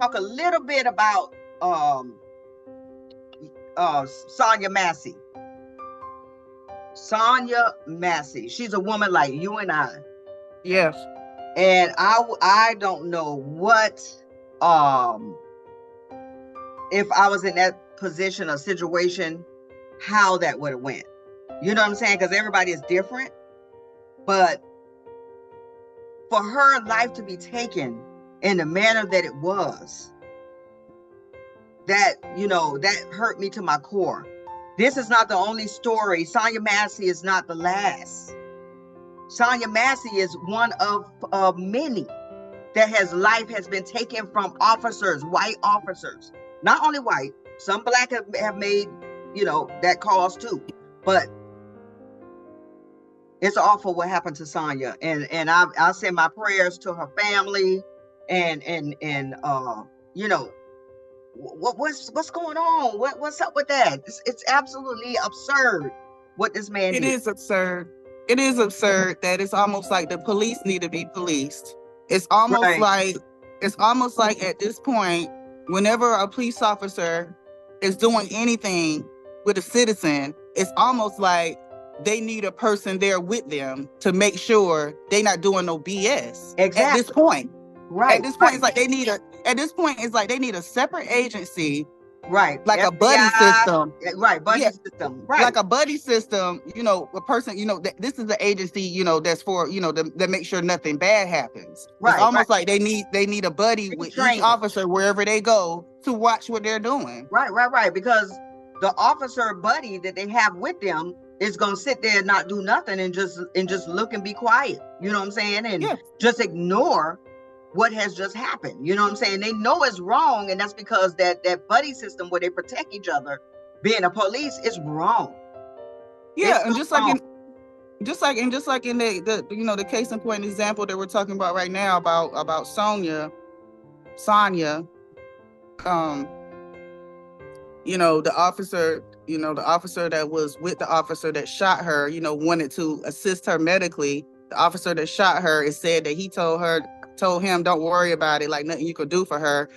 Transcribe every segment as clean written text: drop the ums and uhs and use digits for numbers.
talk a little bit about Sonya Massey. Sonya Massey. She's a woman like you and I. Yes. And I don't know what if I was in that position or situation, how that would have went. You know what I'm saying? Because everybody is different. But for her life to be taken in the manner that it was, that, you know, that hurt me to my core. This is not the only story. Sonya Massey is not the last. Sonya Massey is one of many that life has been taken from officers, white officers. Not only white, some black have made, you know, that cause too. But it's awful what happened to Sonya, and I send my prayers to her family, and you know, what's going on? What's up with that? It's absolutely absurd what this man did. It is absurd. It is absurd that it's almost like the police need to be policed. It's almost like at this point, whenever a police officer is doing anything with a citizen, it's almost like they need a person there with them to make sure they're not doing no BS. Exactly. At this point. Right. At this point, it's like they need a separate agency. Right. Like FBI, a buddy system. Right. Buddy system. Right. Like a buddy system, you know, a person, you know, this is the agency, you know, that's for, you know, that make sure nothing bad happens. Right. It's almost like they need a buddy with each officer wherever they go to watch what they're doing. Right. Because the officer buddy that they have with them is gonna sit there and not do nothing and just look and be quiet. You know what I'm saying? And just ignore what has just happened. You know what I'm saying? They know it's wrong, and that's because that buddy system where they protect each other, being a police, is wrong. Yeah, and just like in the you know, the case in point example that we're talking about right now about Sonya, you know, the officer that was with the officer that shot her, you know, wanted to assist her medically. The officer that shot her, it said that he told him, don't worry about it, like nothing you could do for her.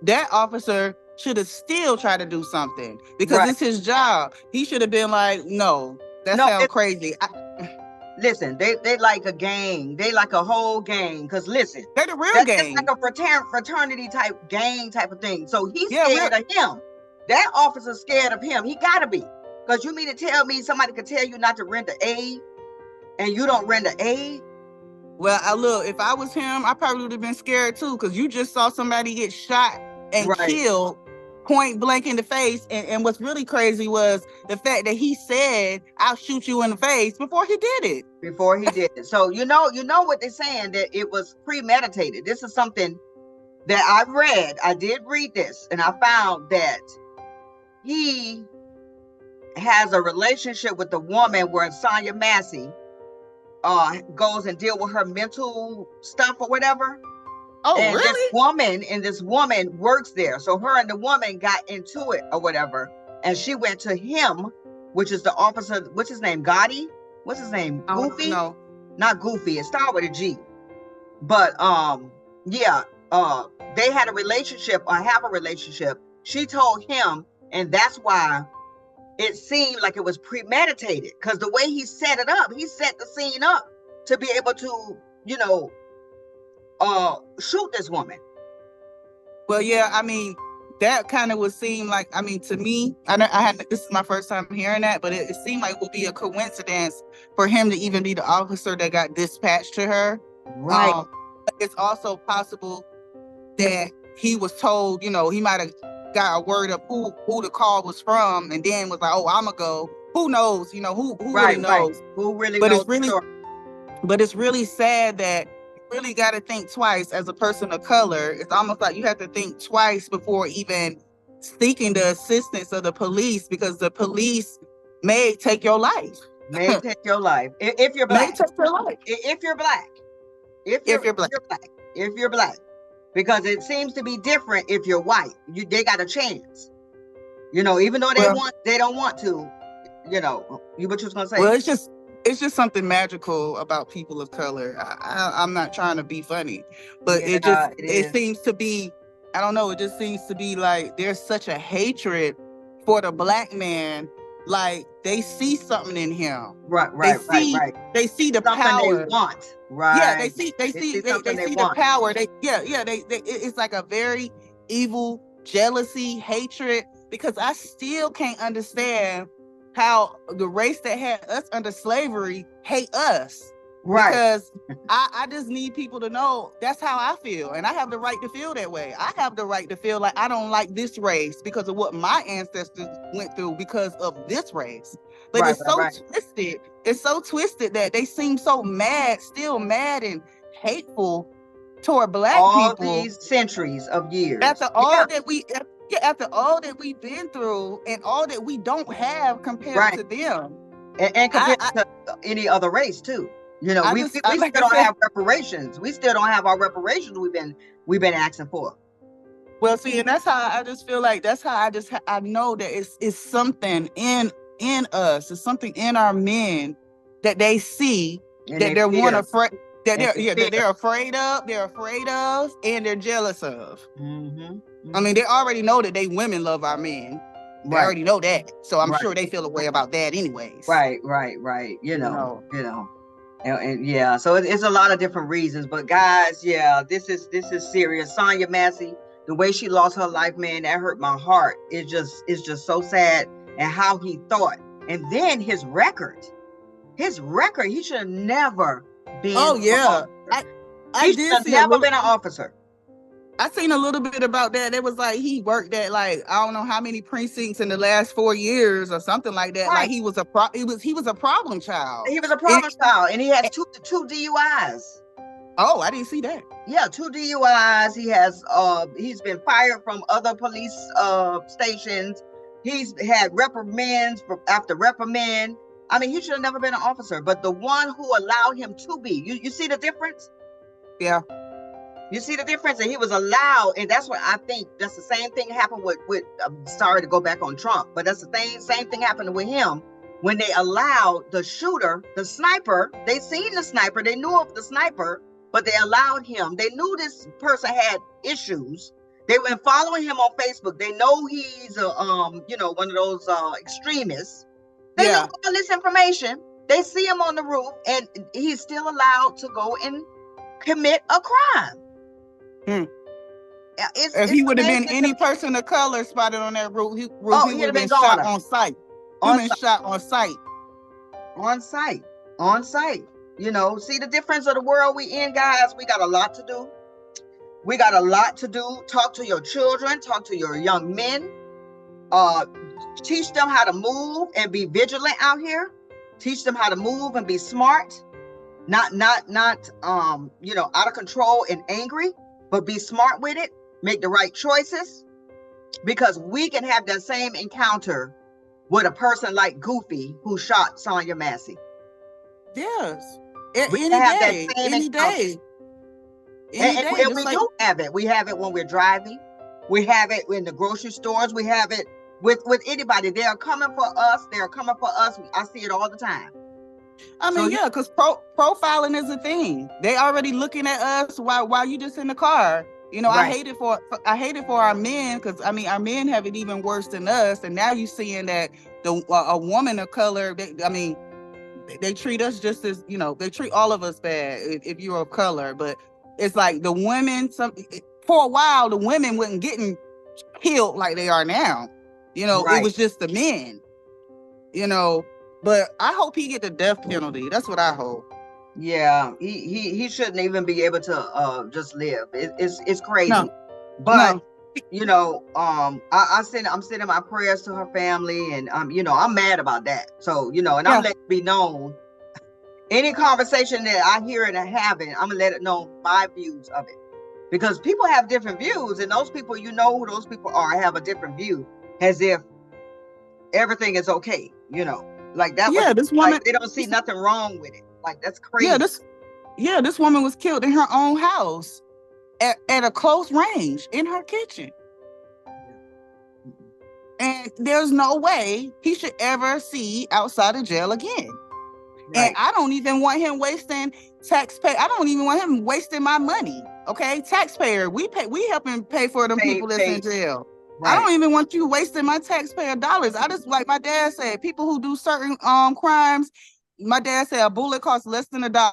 That officer should have still tried to do something because it's his job. He should have been like, no, that sounds crazy. Listen, they like a gang. They like a whole gang. Because listen, they're the real gang. It's like a fraternity type gang type of thing. So he's scared of him. That officer's scared of him. He gotta be. Because you mean to tell me somebody could tell you not to render aid and you don't render aid? Well, look, if I was him, I probably would have been scared too, because you just saw somebody get shot and killed point blank in the face. And what's really crazy was the fact that he said, I'll shoot you in the face before he did it. So you know what they're saying, that it was premeditated. This is something that I read. I did read this, and I found that he has a relationship with the woman where Sonya Massey goes and deal with her mental stuff or whatever. Oh, and really? This woman works there. So her and the woman got into it or whatever. And she went to him, which is the officer, what's his name? Gotti? What's his name? Goofy? No. Not Goofy. It started with a G. But they had a relationship or have a relationship. She told him, and that's why it seemed like it was premeditated, because the way he set it up, he set the scene up to be able to, you know, shoot this woman. Well, yeah, I mean, that kind of would seem like, I mean, to me, this is my first time hearing that, but it seemed like it would be a coincidence for him to even be the officer that got dispatched to her. Right. It's also possible that he was told, you know, he might have got a word of who the call was from, and then was like, oh, I'ma go. Who knows? You know, who really knows? Who really knows? But it's really sad that you really got to think twice as a person of color. It's almost like you have to think twice before even seeking the assistance of the police, because the police may take your life. May take your life. If you're black. May take your life. If you're black. If you're black. Because it seems to be different if you're white. They got a chance. You know, even though they don't want to, you know. What you was gonna say? Well, it's just something magical about people of color. I'm not trying to be funny, but it seems to be I don't know, it just seems to be like there's such a hatred for the black man. Like they see something in him. Right. They see the Something power. they want. Right. Yeah, they see something they the want. power. It's like a very evil jealousy, hatred, because I still can't understand how the race that had us under slavery hate us. Right. Because I just need people to know that's how I feel. And I have the right to feel that way. I have the right to feel like I don't like this race because of what my ancestors went through because of this race. But it's so twisted. It's so twisted that they seem so mad, still mad and hateful toward black all people. All these centuries of years. After all that we've been through and all that we don't have compared to them. And compared to any other race too. You know, we still don't have reparations. We still don't have our reparations we've been asking for. Well, see, and that's how I just feel like I know that it's something in us. It's something in our men that they see and that they're afraid of, and they're jealous of. I mean, they already know that they women love our men. They already know that. So I'm sure they feel a way about that anyways. Right. You know. And yeah, so it's a lot of different reasons, but guys, yeah, this is serious. Sonya Massey, the way she lost her life, man, that hurt my heart. It's just so sad, and how he thought, and then his record, he should have never been. Oh yeah, he should have never been an officer. I seen a little bit about that. It was like he worked at like I don't know how many precincts in the last 4 years or something like that. Like he was a problem child. He was a problem child, and he has two DUIs. Oh, I didn't see that. Yeah, 2 DUIs. He has he's been fired from other police stations. He's had reprimands after reprimand. I mean, he should have never been an officer, but the one who allowed him to be. You see the difference? Yeah. You see the difference? And he was allowed, and that's what I think. That's the same thing happened with I'm sorry to go back on Trump, but that's the same thing happened with him when they allowed the shooter, the sniper. They seen the sniper, they knew of the sniper, but they allowed him. They knew this person had issues. They were following him on Facebook. They know he's a one of those extremists. They know all this information. They see him on the roof, and he's still allowed to go and commit a crime. If he would have been any person of color spotted on that roof, he would have been shot on sight. Shot on sight. On sight. You know, see the difference of the world we in, guys. We got a lot to do. Talk to your children. Talk to your young men. Teach them how to move and be vigilant out here. Teach them how to move and be smart. Not out of control and angry, but be smart with it. Make the right choices, because we can have that same encounter with a person like Goofy who shot Sonya Massey. Yes. Any day. And we do have it. We have it when we're driving. We have it in the grocery stores. We have it with anybody. They are coming for us. I see it all the time. I mean, because profiling is a thing. They already looking at us while you just in the car. You know, I hate it for our men, because I mean our men have it even worse than us. And now you seeing that a woman of color, they treat us just as, they treat all of us bad if you're of color. But it's like the women, for a while the women wasn't getting killed like they are now. It was just the men. But I hope he get the death penalty. That's what I hope. Yeah, he shouldn't even be able to just live. It's crazy. No. But I'm sending my prayers to her family, and I'm mad about that. So I'm letting it be known. Any conversation that I hear and are having, I'm gonna let it know my views of it, because people have different views, and those people, who those people are, have a different view, as if everything is okay. Like that. Yeah, this woman, they don't see nothing wrong with it. Like, that's crazy. This woman was killed in her own house at a close range in her kitchen. And there's no way he should ever see outside of jail again. Right. And I don't even want him wasting taxpayer. I don't even want him wasting my money. Okay, taxpayer, we helping pay for them people that's in jail. Right. I don't even want you wasting my taxpayer dollars. I just, like my dad said, people who do certain crimes, my dad said a bullet costs less than $1.